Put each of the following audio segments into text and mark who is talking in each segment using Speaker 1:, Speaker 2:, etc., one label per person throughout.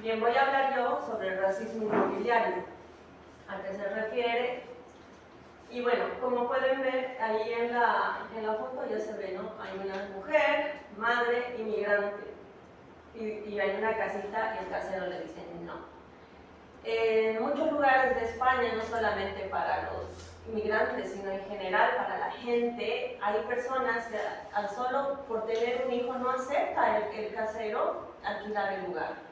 Speaker 1: Bien, voy a hablar yo sobre el racismo inmobiliario, a qué se refiere. Y bueno, como pueden ver ahí en la foto ya se ve, ¿no? Hay una mujer, madre, inmigrante, y hay una casita y el casero le dice no. En muchos lugares de España, no solamente para los inmigrantes, sino en general para la gente, hay personas que al solo por tener un hijo no acepta el casero alquilar el lugar.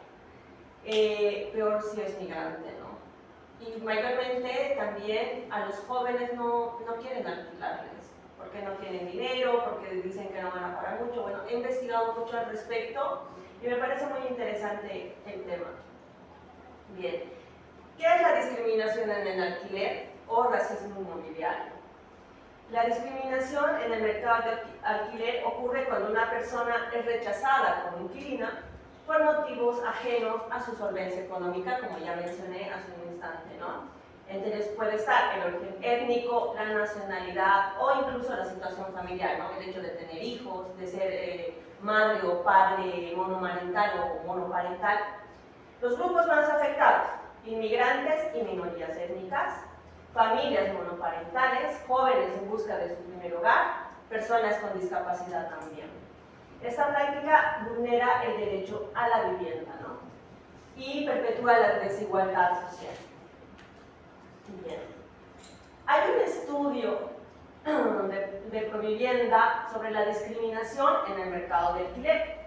Speaker 1: Peor si es migrante, ¿no? Y mayormente también a los jóvenes no quieren alquilarles, porque no tienen dinero, porque dicen que no van a pagar mucho. Bueno, he investigado mucho al respecto y me parece muy interesante el tema. Bien, ¿qué es la discriminación en el alquiler o racismo inmobiliario? La discriminación en el mercado de alquiler ocurre cuando una persona es rechazada como inquilina por motivos ajenos a su solvencia económica, como ya mencioné hace un instante, ¿no? Entonces puede estar el origen étnico, la nacionalidad o incluso la situación familiar, ¿no? El hecho de tener hijos, de ser madre o padre monomarental o monoparental. Los grupos más afectados: inmigrantes y minorías étnicas, familias monoparentales, jóvenes en busca de su primer hogar, personas con discapacidad también. Esta práctica vulnera el derecho a la vivienda, ¿no? Y perpetúa la desigualdad social. Bien. Hay un estudio de Provivienda sobre la discriminación en el mercado de alquiler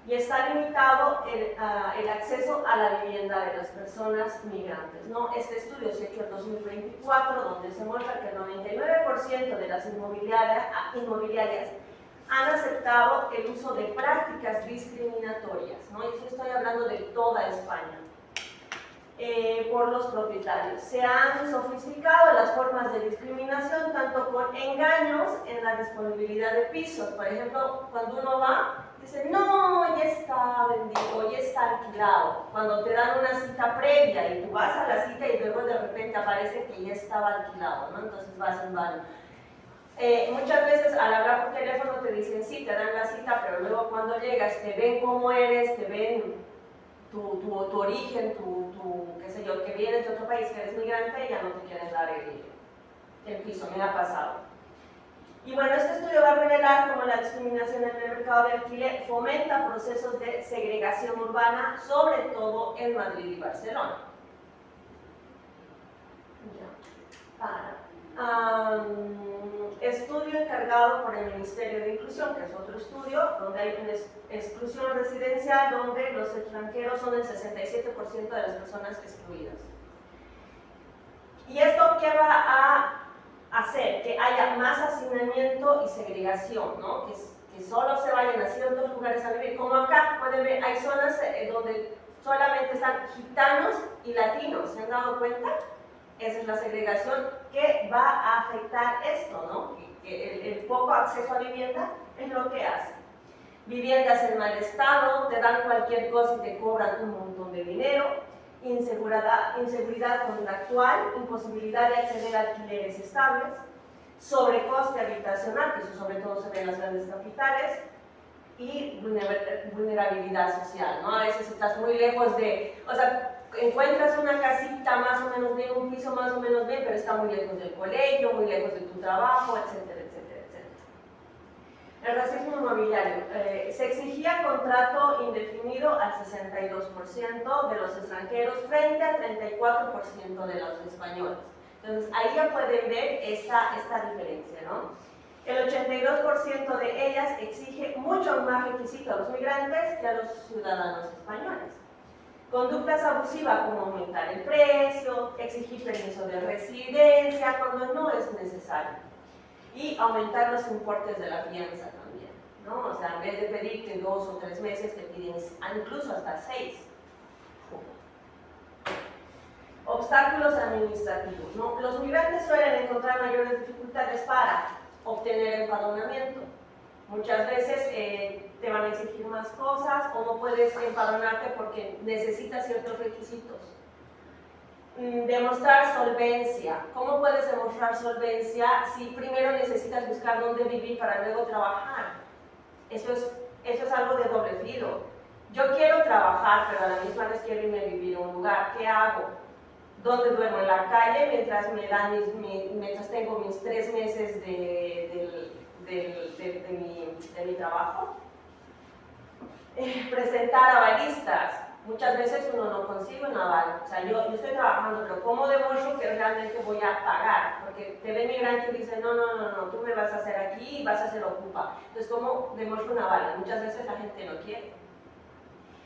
Speaker 1: y está limitado el acceso a la vivienda de las personas migrantes, ¿no? Este estudio se ha hecho en 2024, donde se muestra que el 99% de las inmobiliarias han aceptado el uso de prácticas discriminatorias, ¿no? Y estoy hablando de toda España, por los propietarios. Se han sofisticado las formas de discriminación, tanto con engaños en la disponibilidad de pisos. Por ejemplo, cuando uno va, dice, no, ya está vendido, ya está alquilado. Cuando te dan una cita previa y tú vas a la cita y luego de repente aparece que ya estaba alquilado, ¿no? Entonces vas en vano. Muchas veces al hablar por teléfono te dicen sí, te dan la cita, pero luego cuando llegas te ven cómo eres, te ven tu origen, qué sé yo, que vienes de otro país, que eres migrante y ya no te quieren dar el piso. Me ha pasado. Y bueno, este estudio va a revelar cómo la discriminación en el mercado de alquiler fomenta procesos de segregación urbana, sobre todo en Madrid y Barcelona. Estudio encargado por el Ministerio de Inclusión, que es otro estudio, donde hay una exclusión residencial, donde los extranjeros son el 67% de las personas excluidas. ¿Y esto qué va a hacer? Que haya más hacinamiento y segregación, ¿no? Que solo se vayan a ciertos lugares a vivir. Como acá, pueden ver, hay zonas donde solamente están gitanos y latinos, ¿se han dado cuenta? Esa es la segregación que va a afectar esto, ¿no? Que el poco acceso a vivienda es lo que hace. Viviendas en mal estado, te dan cualquier cosa y te cobran un montón de dinero. Inseguridad contractual, imposibilidad de acceder a alquileres estables, sobrecoste habitacional, que eso sobre todo se ve en las grandes capitales, y vulnerabilidad social, ¿no? A veces estás muy lejos de, o sea, encuentras una casita más o menos bien, un piso más o menos bien, pero está muy lejos del colegio, muy lejos de tu trabajo, etcétera, etcétera, etcétera. El racismo inmobiliario. Se exigía contrato indefinido al 62% de los extranjeros frente al 34% de los españoles. Entonces, ahí ya pueden ver esta diferencia, ¿no? El 82% de ellas exige mucho más requisitos a los migrantes que a los ciudadanos españoles. Conductas abusivas como aumentar el precio, exigir permiso de residencia cuando no es necesario y aumentar los importes de la fianza también, ¿no? O sea, en vez de pedirte 2 o 3 meses, te piden incluso hasta 6. Obstáculos administrativos, ¿no? Los migrantes suelen encontrar mayores dificultades para obtener empadronamiento. Muchas veces te van a exigir más cosas o no puedes empadronarte porque necesitas ciertos requisitos. Demostrar solvencia. ¿Cómo puedes demostrar solvencia si primero necesitas buscar dónde vivir para luego trabajar? Eso es algo de doble filo. Yo quiero trabajar, pero a la misma vez quiero irme a vivir a un lugar. ¿Qué hago? ¿Dónde duermo? ¿En la calle mientras mientras tengo mis 3 meses de mi trabajo? Presentar avalistas. Muchas veces uno no consigue un aval. O sea, yo estoy trabajando, pero ¿cómo demuestro que realmente voy a pagar? Porque te ve migrante y dice, no, tú me vas a hacer aquí y vas a ser ocupa. Entonces, ¿cómo demuestro un aval? Muchas veces la gente no quiere.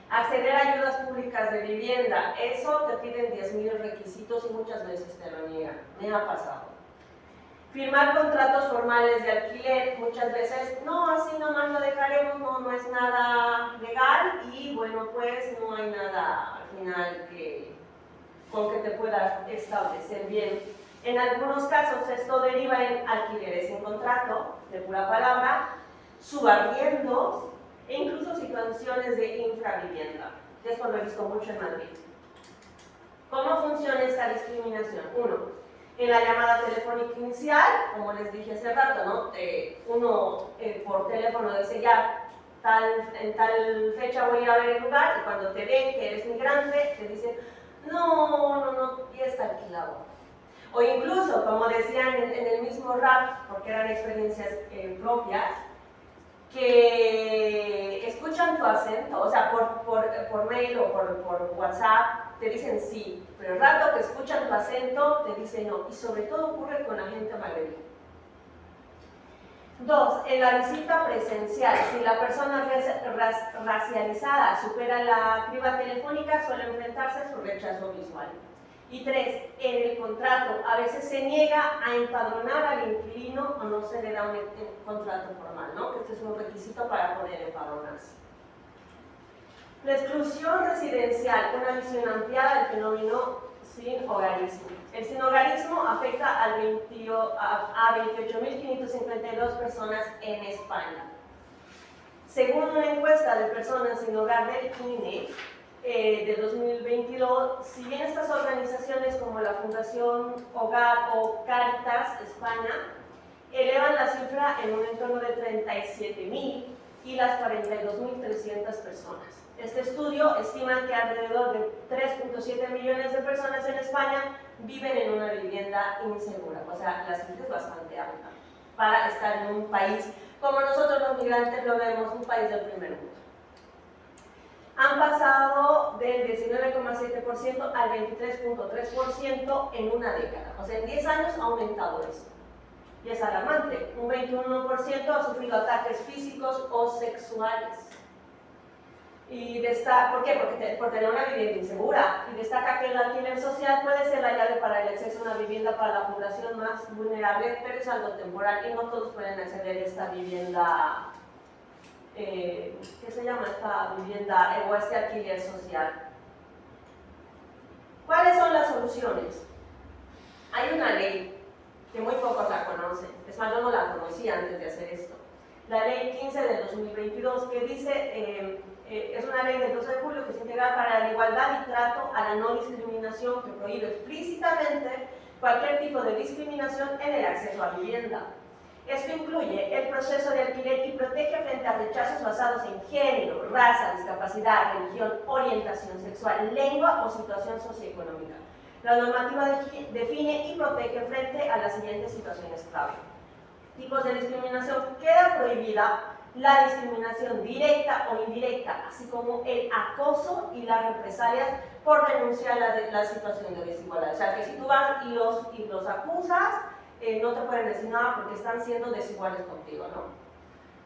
Speaker 1: Acceder a ayudas públicas de vivienda, eso te piden 10.000 requisitos y muchas veces te lo niegan. Me ha pasado. Firmar contratos formales de alquiler, muchas veces, no, así nomás lo dejaremos, no es nada legal y bueno, pues no hay nada al final con que te puedas establecer bien. En algunos casos esto deriva en alquileres sin contrato, de pura palabra, subarriendos e incluso situaciones de infravivienda, que esto lo he visto mucho en Madrid. ¿Cómo funciona esta discriminación? Uno, en la llamada telefónica inicial, como les dije hace rato, ¿no? Uno por teléfono dice ya, en tal fecha voy a ir a ver el lugar y cuando te ven que eres migrante, te dicen no, ya está alquilado. O incluso, como decían en el mismo rap, porque eran experiencias propias, que escuchan tu acento, o sea, por mail o por WhatsApp, te dicen sí, pero el rato que escuchan tu acento, te dicen no, y sobre todo ocurre con la gente magrebí. 2. En la visita presencial, si la persona racializada supera la criba telefónica, suele enfrentarse a su rechazo visual. Y 3. En el contrato, a veces se niega a empadronar al inquilino o no se le da un contrato formal, ¿no? Que este es un requisito para poder empadronarse. La exclusión residencial, una visión ampliada del fenómeno sin hogarismo. El sin hogarismo afecta a 28.552 personas en España. Según una encuesta de personas sin hogar del INE, de 2022, si bien estas organizaciones como la Fundación Hogar o Cáritas España elevan la cifra en un entorno de 37.000 y las 42.300 personas. Este estudio estima que alrededor de 3.7 millones de personas en España viven en una vivienda insegura, o sea, la cifra es bastante alta para estar en un país como nosotros los migrantes lo vemos, un país del primer mundo. Han pasado del 19,7% al 23,3% en una década. O sea, en 10 años ha aumentado esto. Y es alarmante. Un 21% ha sufrido ataques físicos o sexuales. ¿Por qué? Por tener una vivienda insegura. Y destaca que el alquiler social puede ser la llave para el acceso a una vivienda para la población más vulnerable, pero es algo temporal y no todos pueden acceder a esta vivienda. ¿Qué se llama esta vivienda o este alquiler social? ¿Cuáles son las soluciones? Hay una ley que muy pocos la conocen, es más, yo no la conocía antes de hacer esto. La ley 15 del 2022 que dice, es una ley del 12 de julio que se integra para la igualdad y trato a la no discriminación que prohíbe explícitamente cualquier tipo de discriminación en el acceso a vivienda. Esto incluye el proceso de alquiler y protege frente a rechazos basados en género, raza, discapacidad, religión, orientación sexual, lengua o situación socioeconómica. La normativa define y protege frente a las siguientes situaciones clave. Tipos de discriminación: queda prohibida la discriminación directa o indirecta, así como el acoso y las represalias por denunciar la situación de desigualdad. O sea, que si tú vas y los acusas, no te pueden decir nada porque están siendo desiguales contigo, ¿no?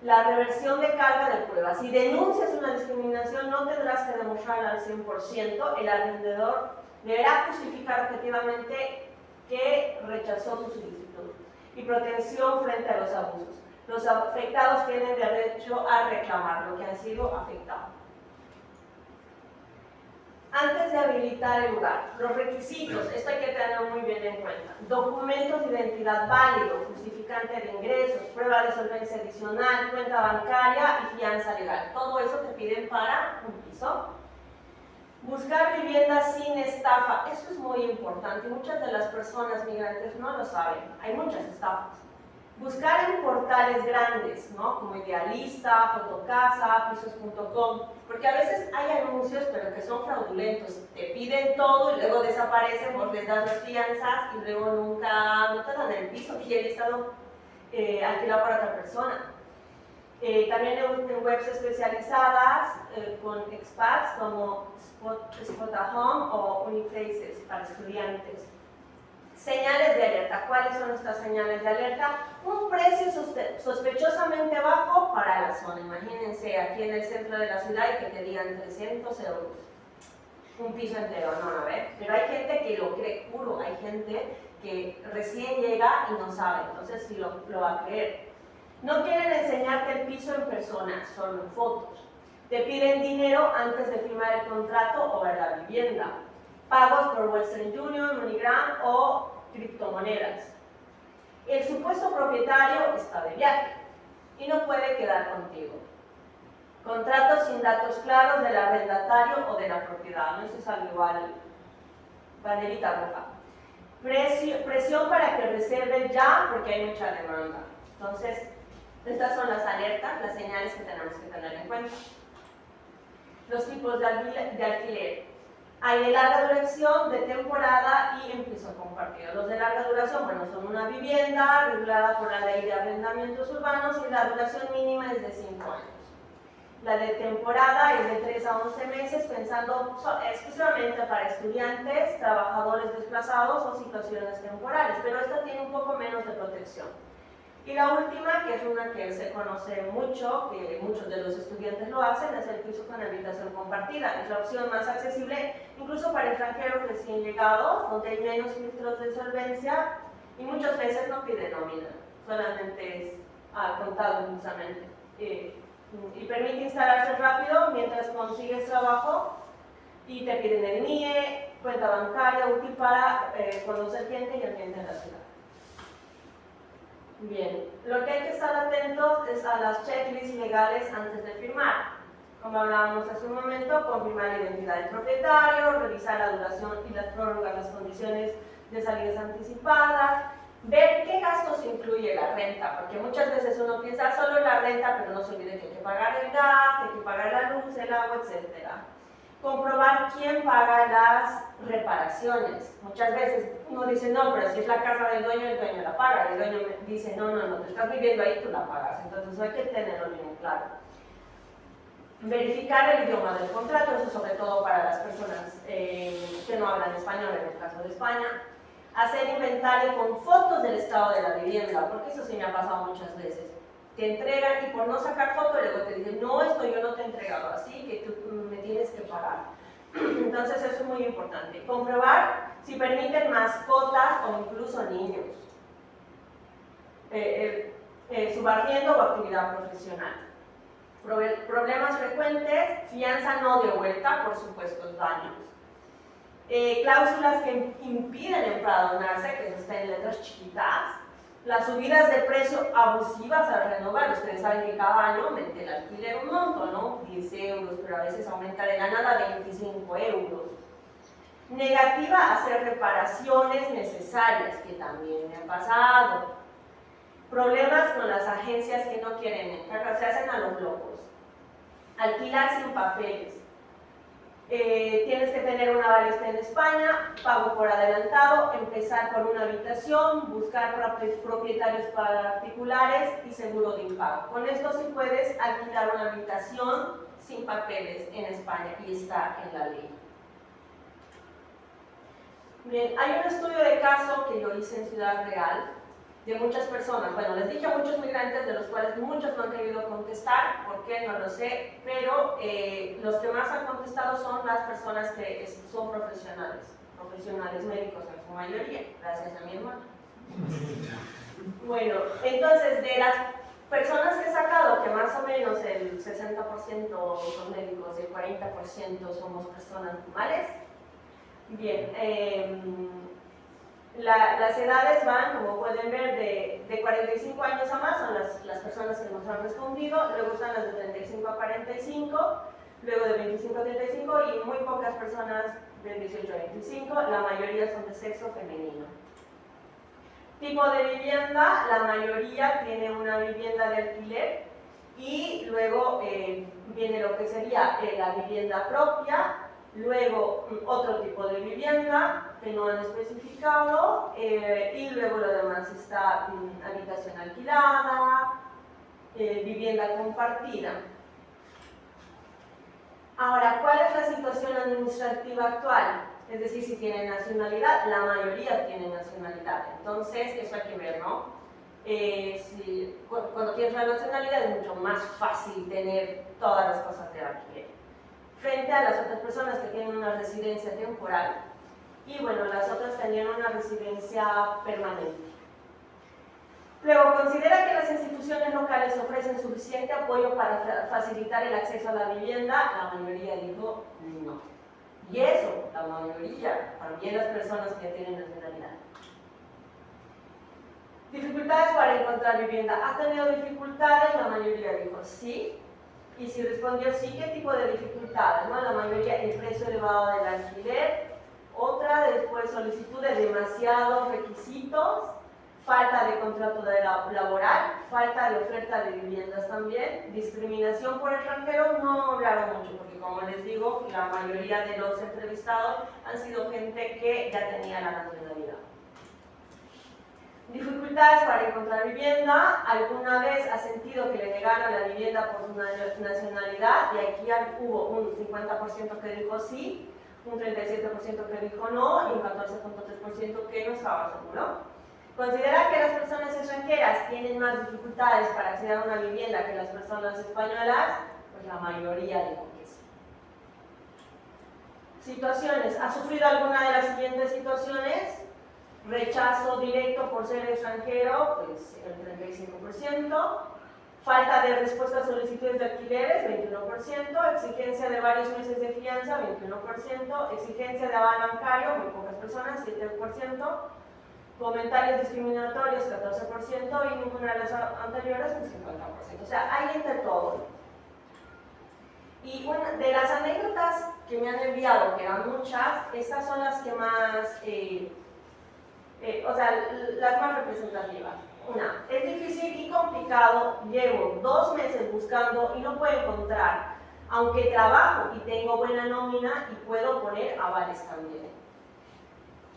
Speaker 1: La reversión de carga de pruebas. Si denuncias una discriminación, no tendrás que demostrarla al 100%. El arrendador deberá justificar objetivamente que rechazó tu solicitud. Y protección frente a los abusos. Los afectados tienen derecho a reclamar lo que han sido afectados. Antes de habilitar el lugar, los requisitos, esto hay que tenerlo muy bien en cuenta. Documentos de identidad válido, justificante de ingresos, prueba de solvencia adicional, cuenta bancaria y fianza legal. Todo eso te piden para un piso. Buscar viviendas sin estafa, eso es muy importante. Muchas de las personas migrantes no lo saben, hay muchas estafas. Buscar en portales grandes, ¿no? Como Idealista, Fotocasa, Pisos.com, porque a veces hay anuncios pero que son fraudulentos, te piden todo y luego desaparecen, vos les das las fianzas y luego nunca no te dan el piso que ya había estado alquilado para otra persona. También en webs especializadas con expats como Spot at Home o Uniplaces para estudiantes. Señales de alerta. ¿Cuáles son estas señales de alerta? Un precio sospechosamente bajo para la zona. Imagínense aquí en el centro de la ciudad y que te digan 300 euros. Un piso entero, no, a ver. Pero hay gente que lo cree puro, hay gente que recién llega y no sabe, entonces sí lo va a creer. No quieren enseñarte el piso en persona, solo en fotos. Te piden dinero antes de firmar el contrato o ver la vivienda. Pagos por Western Union, MoneyGram o criptomonedas. El supuesto propietario está de viaje y no puede quedar contigo. Contratos sin datos claros del arrendatario o de la propiedad, ¿no? Esto es algo igual, banderita roja. Presión para que reserven ya porque hay mucha demanda. Entonces, estas son las alertas, las señales que tenemos que tener en cuenta. Los tipos de alquiler. Hay de larga duración, de temporada y en piso compartido. Los de larga duración, bueno, son una vivienda regulada por la ley de arrendamientos urbanos y la duración mínima es de 5 años. La de temporada es de 3 a 11 meses, pensando exclusivamente para estudiantes, trabajadores desplazados o situaciones temporales, pero esta tiene un poco menos de protección. Y la última, que es una que se conoce mucho, que muchos de los estudiantes lo hacen, es el piso con habitación compartida. Es la opción más accesible, incluso para extranjeros recién llegados, donde hay menos filtros de solvencia y muchas veces no pide nómina, solamente es contado justamente. Y permite instalarse rápido mientras consigues trabajo y te piden el NIE, cuenta bancaria útil para conocer cliente y el cliente en la ciudad. Bien, lo que hay que estar atentos es a las checklists legales antes de firmar. Como hablábamos hace un momento, confirmar la identidad del propietario, revisar la duración y las prórrogas, las condiciones de salidas anticipadas, ver qué gastos incluye la renta, porque muchas veces uno piensa solo en la renta, pero no se olvide que hay que pagar el gas, que hay que pagar la luz, el agua, etc. Comprobar quién paga las reparaciones. Muchas veces uno dice, no, pero si es la casa del dueño, el dueño la paga. El dueño dice, no, tú estás viviendo ahí, tú la pagas. Entonces hay que tenerlo bien claro. Verificar el idioma del contrato, eso sobre todo para las personas que no hablan español, en el caso de España. Hacer inventario con fotos del estado de la vivienda, porque eso sí me ha pasado muchas veces. Te entregan y por no sacar foto luego te dicen, no, esto yo no te he entregado así, que tú me tienes que pagar. Entonces eso es muy importante. Comprobar si permiten mascotas o incluso niños. Subarriendo o actividad profesional. Problemas frecuentes, fianza no devuelta por supuestos daños. Cláusulas que impiden empadronarse, que están en letras chiquitas. Las subidas de precio abusivas al renovar. Ustedes saben que cada año aumenta el alquiler un monto, ¿no? 10 euros, pero a veces aumenta de la nada 25 euros. Negativa a hacer reparaciones necesarias, que también me ha pasado. Problemas con las agencias que no quieren entrar, se hacen a los locos. Alquilar sin papeles. Tienes que tener una valista en España, pago por adelantado, empezar por una habitación, buscar propietarios particulares y seguro de impago. Con esto sí puedes alquilar una habitación sin papeles en España y está en la ley. Bien, hay un estudio de caso que yo hice en Ciudad Real de muchas personas. Bueno, les dije a muchos migrantes, de los cuales muchos no han querido contestar, ¿por qué? No lo sé, pero los que más han contestado son las personas que son profesionales médicos en su mayoría, gracias a mi hermano. Bueno, entonces, de las personas que he sacado, que más o menos el 60% son médicos y el 40% somos personas normales, bien, las edades van, como pueden ver, de 45 años a más, son las personas que nos han respondido, luego están las de 35 a 45, luego de 25 a 35 y muy pocas personas de 18 a 25, la mayoría son de sexo femenino. Tipo de vivienda, la mayoría tiene una vivienda de alquiler y luego viene lo que sería la vivienda propia, luego otro tipo de vivienda que no han especificado y luego lo demás está habitación alquilada, vivienda compartida. Ahora, ¿cuál es la situación administrativa actual? Es decir, si tienen nacionalidad, la mayoría tienen nacionalidad. Entonces, eso hay que ver, ¿no? Cuando tienes la nacionalidad es mucho más fácil tener todas las cosas de alquiler. Frente a las otras personas que tienen una residencia temporal y, bueno, las otras tenían una residencia permanente. Luego, considera que las instituciones locales ofrecen suficiente apoyo para facilitar el acceso a la vivienda. La mayoría dijo no. Y eso, la mayoría, también las personas que tienen nacionalidad. Dificultades para encontrar vivienda. ¿Ha tenido dificultades? La mayoría dijo sí. Y si respondió sí, ¿qué tipo de dificultades? ¿No? La mayoría, el precio elevado del alquiler. Otra, después, solicitud de demasiados requisitos. Falta de contrato laboral, falta de oferta de viviendas también, discriminación por extranjeros. No hablaron mucho porque, como les digo, la mayoría de los entrevistados han sido gente que ya tenía la nacionalidad. Dificultades para encontrar vivienda. ¿Alguna vez ha sentido que le negaron la vivienda por su nacionalidad? Y aquí hubo un 50% que dijo sí, un 37% que dijo no y un 14.3% que no estaba seguro. Considera que las personas extranjeras tienen más dificultades para acceder a una vivienda que las personas españolas. Pues la mayoría dijo que sí. Situaciones. ¿Ha sufrido alguna de las siguientes situaciones? Rechazo directo por ser extranjero, pues el 35%. Falta de respuesta a solicitudes de alquileres, 21%. Exigencia de varios meses de fianza, 21%. Exigencia de aval bancario, muy pocas personas, 7%. Comentarios discriminatorios, 14%, y ninguna de las anteriores, un 50%. O sea, hay entre todo. Y una de las anécdotas que me han enviado, que eran muchas, estas son las que más, las más representativas. Una, es difícil y complicado, llevo 2 meses buscando y no puedo encontrar, aunque trabajo y tengo buena nómina y puedo poner avales también.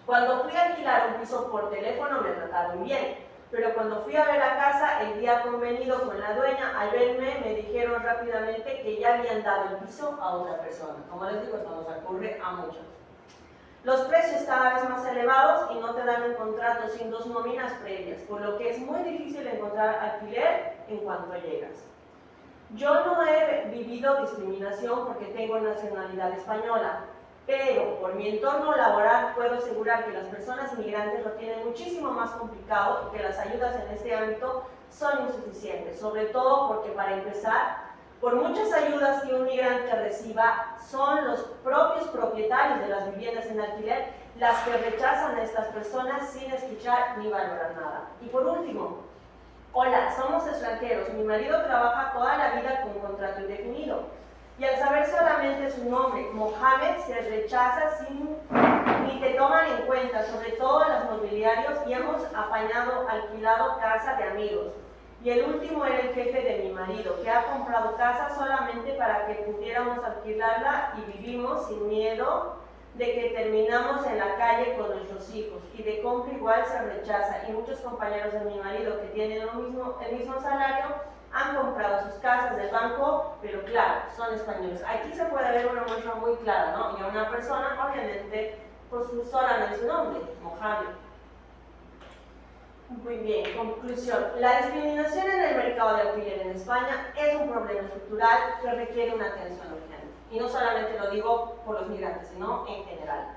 Speaker 1: Cuando fui a alquilar un piso por teléfono me trataron bien, pero cuando fui a ver la casa, el día convenido con la dueña, al verme me dijeron rápidamente que ya habían dado el piso a otra persona. Como les digo, esto nos ocurre a muchos. Los precios cada vez más elevados y no te dan un contrato sin 2 nóminas previas, por lo que es muy difícil encontrar alquiler en cuanto llegas. Yo no he vivido discriminación porque tengo nacionalidad española, pero por mi entorno laboral puedo asegurar que las personas migrantes lo tienen muchísimo más complicado y que las ayudas en este ámbito son insuficientes, sobre todo porque, para empezar, por muchas ayudas que un migrante reciba, son los propios propietarios de las viviendas en alquiler las que rechazan a estas personas sin escuchar ni valorar nada. Y por último, hola, somos extranjeros, mi marido trabaja toda la vida con contrato indefinido. Y al saber solamente su nombre, Mohamed, se rechaza ni te toman en cuenta, sobre todo los mobiliarios, y hemos alquilado casa de amigos. Y el último era el jefe de mi marido, que ha comprado casa solamente para que pudiéramos alquilarla y vivimos sin miedo de que terminamos en la calle con nuestros hijos. Y de compra igual se rechaza. Y muchos compañeros de mi marido que tienen el mismo salario han comprado sus casas del banco, pero claro, son españoles. Aquí se puede ver una muestra muy clara, ¿no? Y a una persona, obviamente, pues solamente su nombre, Mohamed. Muy bien, conclusión. La discriminación en el mercado de alquiler en España es un problema estructural que requiere una atención urgente. Y no solamente lo digo por los migrantes, sino en general.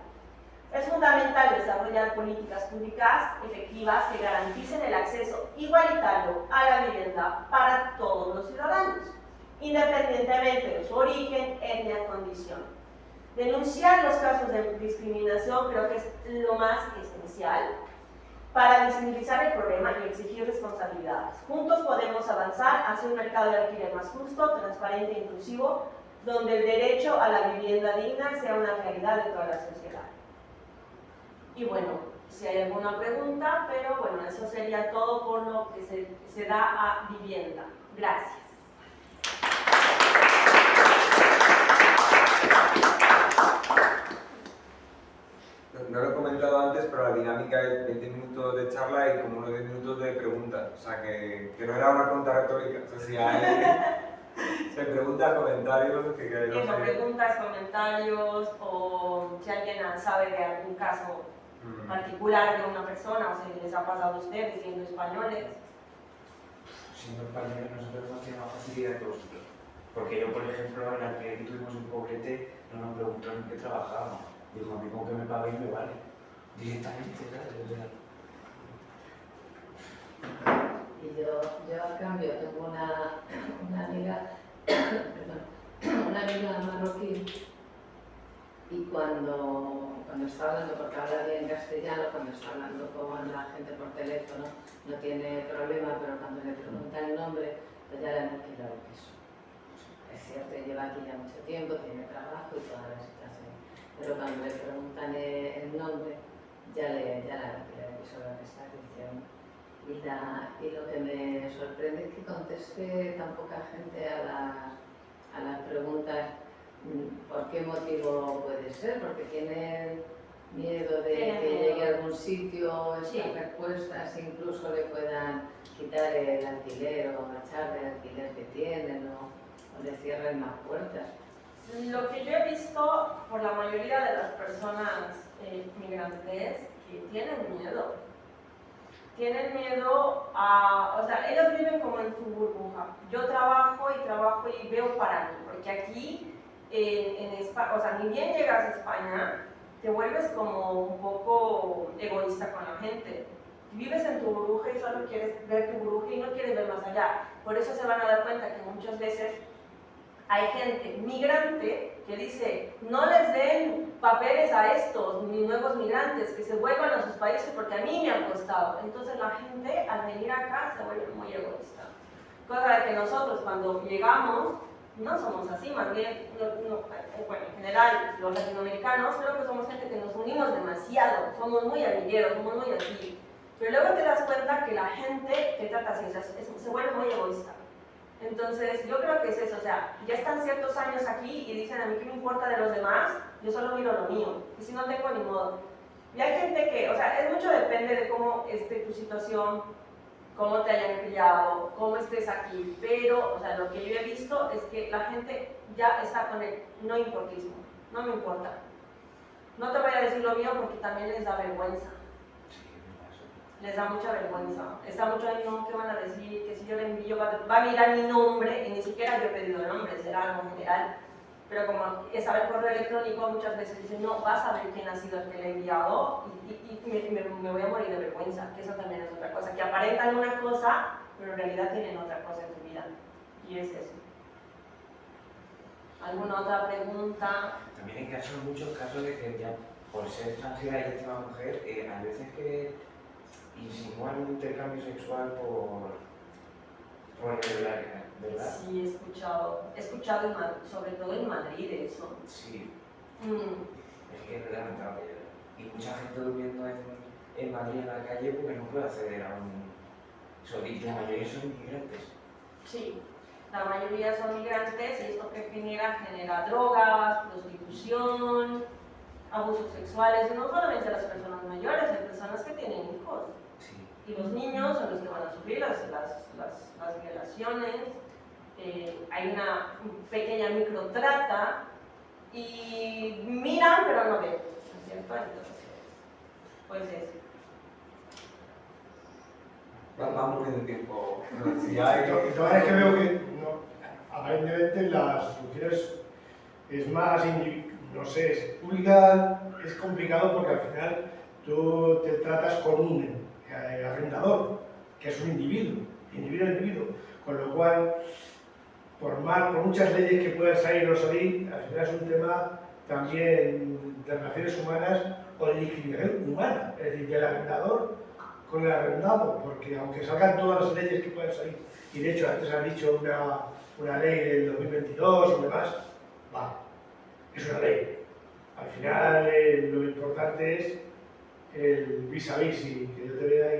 Speaker 1: Es fundamental desarrollar políticas públicas efectivas que garanticen el acceso igualitario a la vivienda para todos los ciudadanos, independientemente de su origen, etnia, condición. Denunciar los casos de discriminación creo que es lo más esencial para visibilizar el problema y exigir responsabilidades. Juntos podemos avanzar hacia un mercado de alquiler más justo, transparente e inclusivo, donde el derecho a la vivienda digna sea una realidad de toda la sociedad. Y bueno, si hay alguna pregunta, pero bueno, eso sería todo por lo que se da a vivienda. Gracias.
Speaker 2: No lo he comentado antes, pero la dinámica es 20 minutos de charla y como unos 10 minutos de preguntas. O sea, que no era una pregunta retórica. O sea, si hay se preguntas, comentarios, que
Speaker 1: Eso, preguntas, comentarios, o si alguien sabe de algún caso particular de una persona, o si les ha pasado a ustedes siendo españoles.
Speaker 3: Siendo españoles nosotros hemos tenido más facilidad que vosotros. Porque yo, por ejemplo, en la que tuvimos un pobrete, no nos preguntó en qué trabajábamos. Dijo, a mí con que me paguéis me vale. Directamente, ¿sabes?
Speaker 4: Y yo a cambio tengo una amiga, perdón, una amiga marroquí, y cuando está hablando, porque habla bien castellano, cuando está hablando con la gente por teléfono no tiene problema, pero cuando le pregunta el nombre, pues ya le han alquilado el piso. Es cierto, lleva aquí ya mucho tiempo, tiene trabajo y toda la situación, pero cuando le preguntan el nombre, ya le han alquilado el piso, lo que está diciendo. Y lo que me sorprende es que conteste tan poca gente a las preguntas. ¿Por qué motivo puede ser? Porque tienen miedo de que llegue a algún sitio, estas respuestas incluso le puedan quitar el alquiler o echar el alquiler que tienen o le cierren las puertas.
Speaker 1: Lo que yo he visto por la mayoría de las personas migrantes que tienen miedo. Tienen miedo a, o sea, ellos viven como en su burbuja. Yo trabajo y veo para mí, porque aquí en España, o sea, ni bien llegas a España, te vuelves como un poco egoísta con la gente. Vives en tu burbuja y solo quieres ver tu burbuja y no quieres ver más allá. Por eso se van a dar cuenta que muchas veces hay gente migrante que dice, no les den papeles a estos ni nuevos migrantes, que se vuelvan a sus países porque a mí me ha costado. Entonces la gente al venir acá se vuelve muy egoísta. Cosa de que nosotros cuando llegamos no somos así, más bien, bueno, en general los latinoamericanos creo que somos gente que nos unimos demasiado, somos muy amigueros, somos muy así. Pero luego te das cuenta que la gente te trata así, o sea, se vuelve muy egoísta. Entonces, yo creo que es eso, o sea, ya están ciertos años aquí y dicen a mí qué me importa de los demás, yo solo miro lo mío, y si no tengo ni modo. Y hay gente que, o sea, es mucho depende de cómo esté tu situación, cómo te hayan criado, cómo estés aquí, pero, o sea, lo que yo he visto es que la gente ya está con el no importismo, no me importa. No te voy a decir lo mío porque también les da vergüenza. Les da mucha vergüenza. Está mucho ahí, no, ¿qué van a decir? Que si yo le envío, va a mirar mi nombre, y ni siquiera yo he pedido el nombre, será algo general. Pero como estaba el correo electrónico, muchas veces dicen, no, vas a ver quién ha sido el que le ha enviado, y me voy a morir de vergüenza, que eso también es otra cosa, que aparentan una cosa, pero en realidad tienen otra cosa en su vida, y es eso. ¿Alguna otra pregunta?
Speaker 3: También hay muchos casos de que ya por ser extranjera y encima mujer, hay veces que insinúan un intercambio sexual por irregularidad, ¿verdad?
Speaker 1: Sí, he escuchado sobre todo en Madrid eso.
Speaker 3: Sí. Es que es lamentable. Y mucha gente durmiendo en Madrid en la calle porque no puede acceder a un... Y la mayoría son inmigrantes.
Speaker 1: Sí, la mayoría son migrantes y esto que genera drogas, prostitución, abusos sexuales, y no solamente las personas mayores, hay personas que tienen hijos.
Speaker 3: Sí.
Speaker 1: Y los niños son los que van a sufrir las violaciones, hay una pequeña microtrata y miran pero no ven, ¿no es cierto? Entonces, pues eso.
Speaker 2: Vamos muriendo el tiempo. Si hay...
Speaker 5: Lo que es que veo que aparentemente la solución es más, no sé, es pública, es complicado porque al final tú te tratas con un arrendador, que es un individuo, con lo cual, por muchas leyes que puedan salir o no salir, al final es un tema también de relaciones humanas o de discriminación humana, es decir, del arrendador con el arrendado, porque aunque salgan todas las leyes que puedan salir, y de hecho antes han dicho una ley del 2022 y demás, vale, es una ley. Al final lo importante es el vis a vis y que yo te vea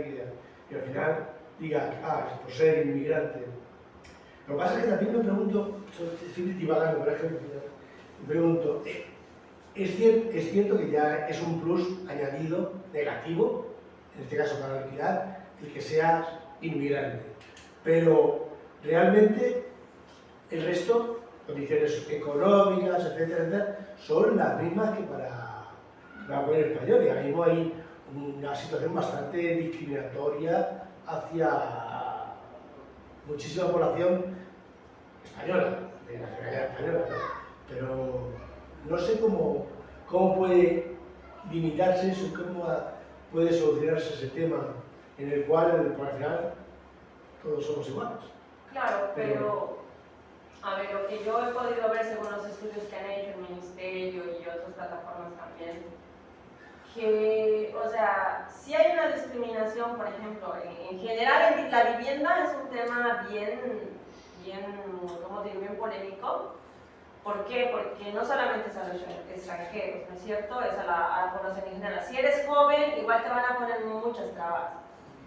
Speaker 5: y al final diga, ah, es por ser inmigrante. Lo que pasa es que también me pregunto, estoy divagando, pero es que me pregunto, es cierto que ya es un plus añadido negativo, en este caso para alquilar, el que seas inmigrante, pero realmente el resto, condiciones económicas, etcétera, etcétera, son las mismas que para buen español, y ahora mismo hay una situación bastante discriminatoria hacia muchísima población española, de nacionalidad española, ¿no? Pero no sé cómo puede limitarse eso, cómo puede solucionarse ese tema en el cual, por al final, todos somos iguales.
Speaker 1: Claro, pero a ver, lo que yo he podido ver según los estudios que han hecho el Ministerio y otras plataformas también, que, o sea, si hay una discriminación, por ejemplo, en general la vivienda es un tema bien, ¿cómo digo?, bien polémico. ¿Por qué? Porque no solamente es a los extranjeros, ¿no es cierto? Es a la población en general. Si eres joven, igual te van a poner muchas trabas.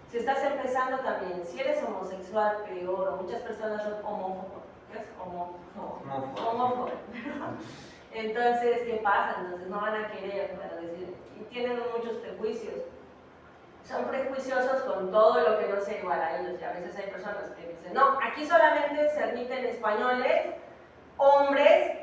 Speaker 1: Si estás empezando también, si eres homosexual, peor, o muchas personas son homófobos. ¿Qué es homófobo? Entonces, ¿qué pasa? Entonces no van a querer, bueno, decir, y tienen muchos prejuicios. Son prejuiciosos con todo lo que no sea igual a ellos. Y a veces hay personas que dicen, no, aquí solamente se admiten españoles, hombres,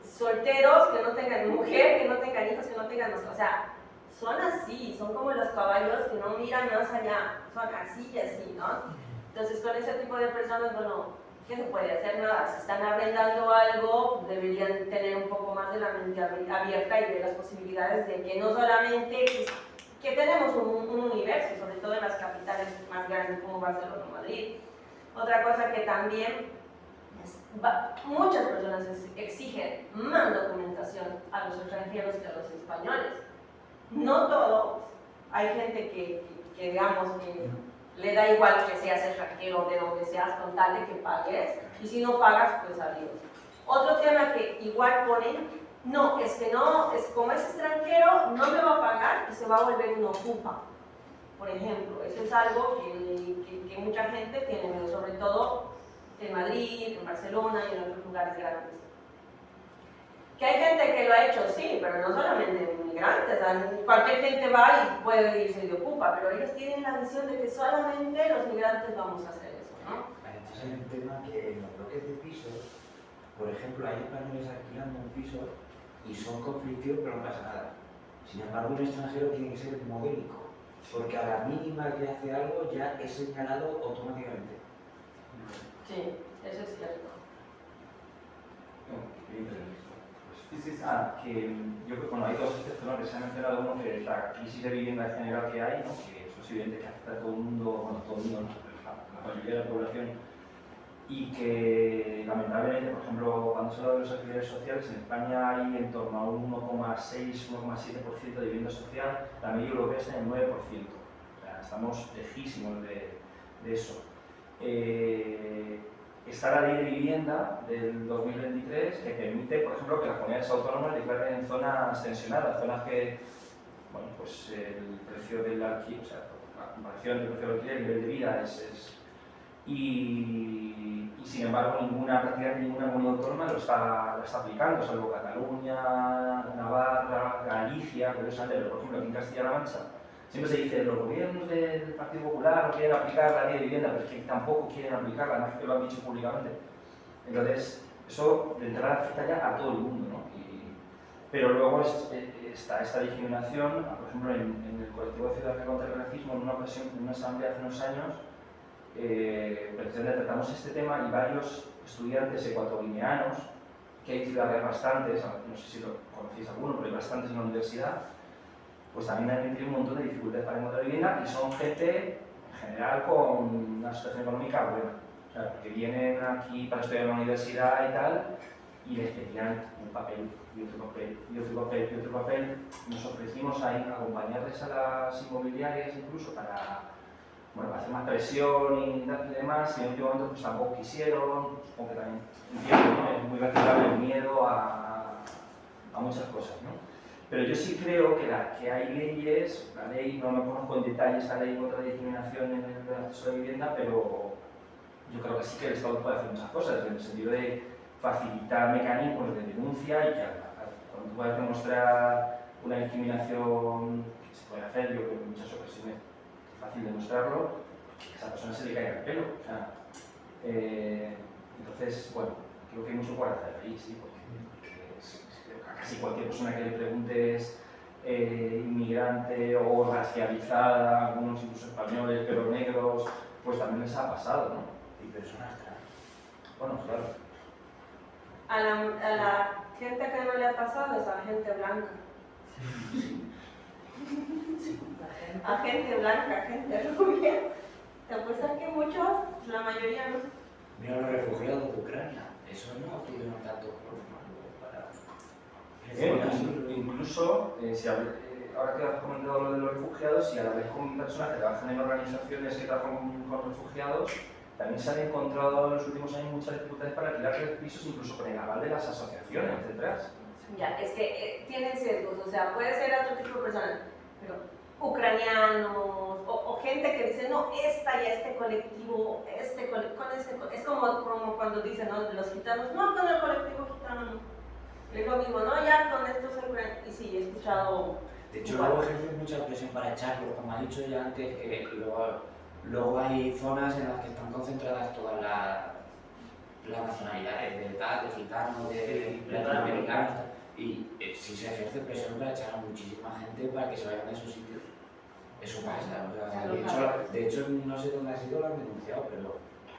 Speaker 1: solteros, que no tengan mujer, que no tengan hijos, que no tengan... O sea, son así, son como los caballos que no miran más allá, son así y así, ¿no? Entonces, con ese tipo de personas, bueno, ¿qué se puede hacer? Nada, si están arrendando algo, deberían tener un poco más de la mente abierta y de las posibilidades de que no solamente que tenemos un universo, sobre todo en las capitales más grandes como Barcelona o Madrid. Otra cosa que también muchas personas exigen más documentación a los extranjeros que a los españoles. No todos. Hay gente que digamos que le da igual que seas extranjero, de donde seas, con tal de que pagues, y si no pagas, pues adiós. Otro tema que igual ponen, no, es que no, es como es extranjero, no me va a pagar y se va a volver un ocupa. Por ejemplo, eso es algo que mucha gente tiene miedo, sobre todo en Madrid, en Barcelona y en otros lugares grandes. Que hay gente que lo ha hecho, sí, pero no solamente inmigrantes, cualquier gente va y puede irse de ocupa, pero ellos tienen la visión de que solamente los migrantes vamos a hacer eso, ¿no?
Speaker 3: Entonces hay un tema que en los bloques de pisos, por ejemplo, hay españoles alquilando un piso y son conflictivos pero no pasa nada. Sin embargo, un extranjero tiene que ser modélico, porque a la mínima que hace algo ya es señalado automáticamente.
Speaker 1: Sí, eso es cierto.
Speaker 6: Pues que yo creo que bueno, hay dos aspectos, ¿no?, que se han mencionado. Uno, que es la crisis de vivienda en general que hay, ¿no?, que eso es evidente que afecta a todo el mundo, bueno, todo el mundo, ¿no?, la mayoría de la población, y que lamentablemente, por ejemplo, cuando se habla de los alquileres sociales, en España hay en torno a un 1,6-1,7% de vivienda social, la media europea está en el 9%, o sea, estamos lejísimos de eso. Está la ley de vivienda del 2023 que permite, por ejemplo, que las comunidades autónomas declaren zonas tensionadas, zonas que, bueno, pues el precio del alquiler, o sea, la comparación del precio del alquiler y el nivel de vida y sin embargo prácticamente ninguna comunidad autónoma la está aplicando, salvo Cataluña, Navarra, Galicia, curiosamente, por ejemplo, aquí en Castilla-La Mancha. Siempre se dice que los gobiernos del Partido Popular no quieren aplicar la ley de vivienda, pero es que tampoco quieren aplicarla, no es que lo han dicho públicamente. Entonces, eso de entrada afecta ya a todo el mundo, ¿no? Pero luego está esta discriminación, por ejemplo, en el colectivo de Ciudad contra el Racismo, en una ocasión, en una asamblea hace unos años, precisamente tratamos este tema y varios estudiantes ecuatoguineanos, que hay ciudades bastantes, no sé si lo conocéis alguno, pero hay bastantes en la universidad, pues también han tenido un montón de dificultades para encontrar vivienda y son gente en general con una situación económica buena. O sea, que vienen aquí para estudiar en la universidad y tal, y les pedían un papel y otro papel y otro papel y otro papel. Nos ofrecimos a acompañarles a las inmobiliarias incluso para, bueno, hacer más presión y demás, y en el último momento pues tampoco quisieron, supongo que también entiendo, ¿no?, es muy respetable el miedo a muchas cosas, ¿no? Pero yo sí creo que hay leyes, la ley, no me conozco en detalle esta ley contra la discriminación en el acceso a la vivienda, pero yo creo que sí que el Estado puede hacer muchas cosas, en el sentido de facilitar mecanismos de denuncia y que cuando tú puedas demostrar una discriminación que se puede hacer, yo creo que en muchas ocasiones es fácil demostrarlo, que a esa persona se le caiga el pelo. O sea, entonces, bueno, creo que hay mucho por hacer ahí, sí, porque a casi cualquier persona que le preguntes inmigrante o racializada, algunos incluso españoles, pero negros, pues también les ha pasado, ¿no?
Speaker 3: Y personas trans.
Speaker 6: Bueno, claro.
Speaker 1: A la gente que no le ha pasado es a la gente blanca. A gente blanca, a gente rubia. Te apuestas que muchos, la mayoría no.
Speaker 3: Mira los refugiados de Ucrania. Eso no tuvieron tanto problema para...
Speaker 6: Incluso, ahora que has comentado lo de los refugiados, y a la vez con personas que trabajan en organizaciones que trabajan con refugiados, también se han encontrado en los últimos años muchas dificultades para alquilar pisos, incluso con el aval de las asociaciones detrás.
Speaker 1: Ya, es que tienen sesgos, o sea, puede ser otro tipo de personas, pero ucranianos o gente que dice, no, esta y este colectivo, es como cuando dicen, ¿no? Los gitanos, no, con el colectivo gitano no. Es lo mismo, ¿no? Ya con estos ucranianos, y sí, he escuchado...
Speaker 3: De hecho, luego ejercen mucha presión para echarlo, como ha dicho ya antes, que luego hay zonas en las que están concentradas todas las nacionalidades, de tal, de gitanos, de latinoamericanos, y si se ejerce presión para echar a muchísima gente para que se vayan a esos sitios. Eso pasa, o sea, de hecho, no sé dónde ha sido, lo han denunciado, pero